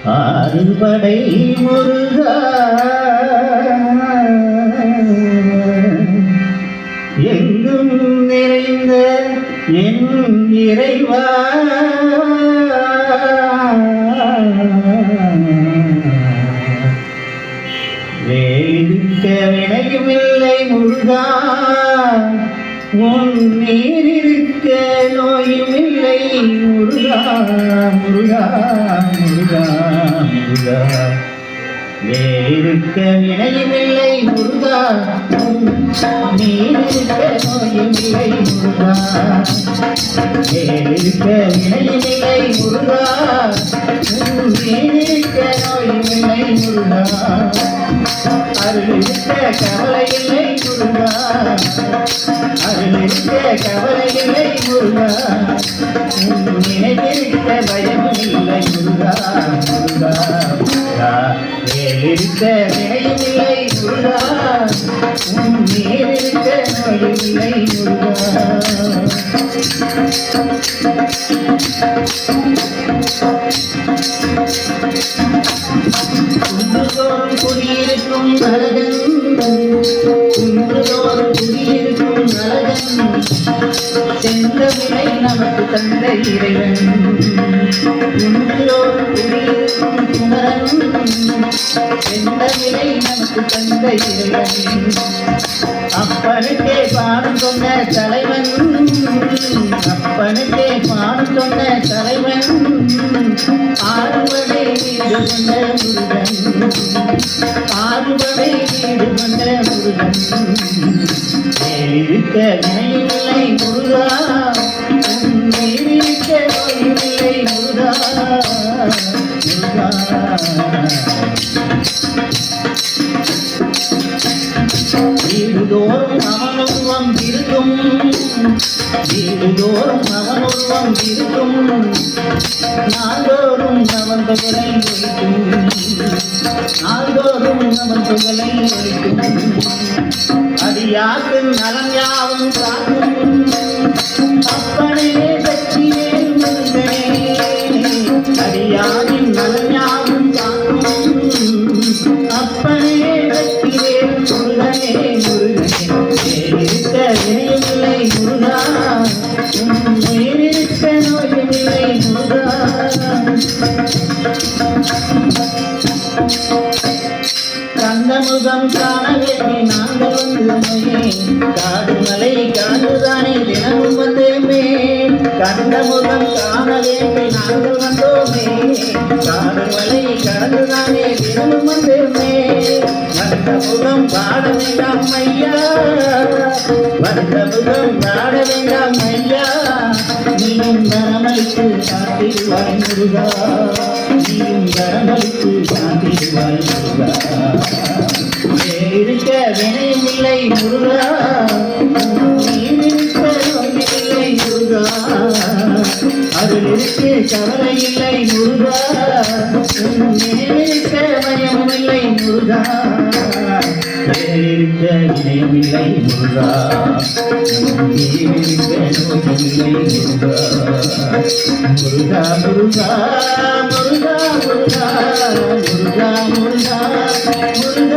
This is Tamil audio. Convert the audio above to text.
ஆறுபடை முருகா எங்கும் நிறைந்த என் இறைவா வேலிருக்க வினையுமில்லை முருகா உன் நீரிருக்க நோயுமில்லை முருகா முருகா முருகா முருகா வேலிருக்க வினையுமில்லை முருகா நீரிருக்க நோயுமில்லை முருகா வேலிருக்க வினையுமில்லை முருகா நீரிருக்க நோயுமில்லை முருகா அருளிருக்க கவலை இல்லை முருகா அருளிருக்க கவலை இல்லை முருகா நினைவிருக்க பயமும் இல்லை முருகா முருகா முருகா வேலிருக்க வினையும் இல்லை முருகா நீரிருக்க நோயும் இல்லை முருகா குன்றுதோறும் குடியிருக்கும் நரகன் குன்றுதோறும் குடியிருக்கும் நரகன் செந்தமிழை நமக்கு தந்த இறைவன் குன்றுதோறும் குடியிருக்கும் குமரன் செந்தமிழை நமக்கு தந்த இறைவன் அப்பனுக்கே பாடம் சொன்ன தலைவன் அப்பனுக்கே பாடம் சொன்ன தலைவன் ஆறுபடை வீடு கொண்ட முருகன் ஆறுபடை வீடு கொண்ட முருகன் மேலிருக்க வினையுமில்லை முருகா மேலிருக்க நோயுமில்லை முருகா முருகா வீடுதோறும் அவனுருவம் இருக்கும் வீடுதோறும் அவனுருவம் இருக்கும் நாள்தோறும் அவன் புகழை ஒழிக்கும் நாள்தோறும் அவன் புகழை ஒழிக்கும் அடியாக்கு நலம் யாவும் காக்கும் அப்பனே சக்தியே முருகனே அடியாரின் நலம் யாவும் காக்கும் அப்பனே சக்தியே முருகனே முருகனே இருக்க வினையுமில்லை முருகா இருக்க நோயுமில்லை முருகா கந்தமுகம் காண வேண்டி நாங்கள் வந்துமே காடுமலை காடுதானே தினமும் வந்தேமே கந்தமுகம் காண வேண்டி நாங்கள் வந்தோமே காடுமலை காடுதானே தினமும் வந்தேமே வந்தமுகம் பாட வேண்டாம் ஐயா வந்தமுகம் பாட வேண்டாம் ஐயா நீயும் தரமளித்து காத்திடுவாய் முருகா நீயும் தரமளித்து காத்திடுவாய் முருகா வேலிருக்க வினையுமில்லை முருகா நீரிருக்க நோயுமில்லை முருகா அருளிருக்கு கவலை இல்லை முருகா நினைவிருக்க பயமுமில்லை முருகா வேலிருக்க வினையுமில்லை முருகா நீரிருக்க நோயுமில்லை முருகா முருகா முருகா முருகா முருகா முருகா முருகா முருகா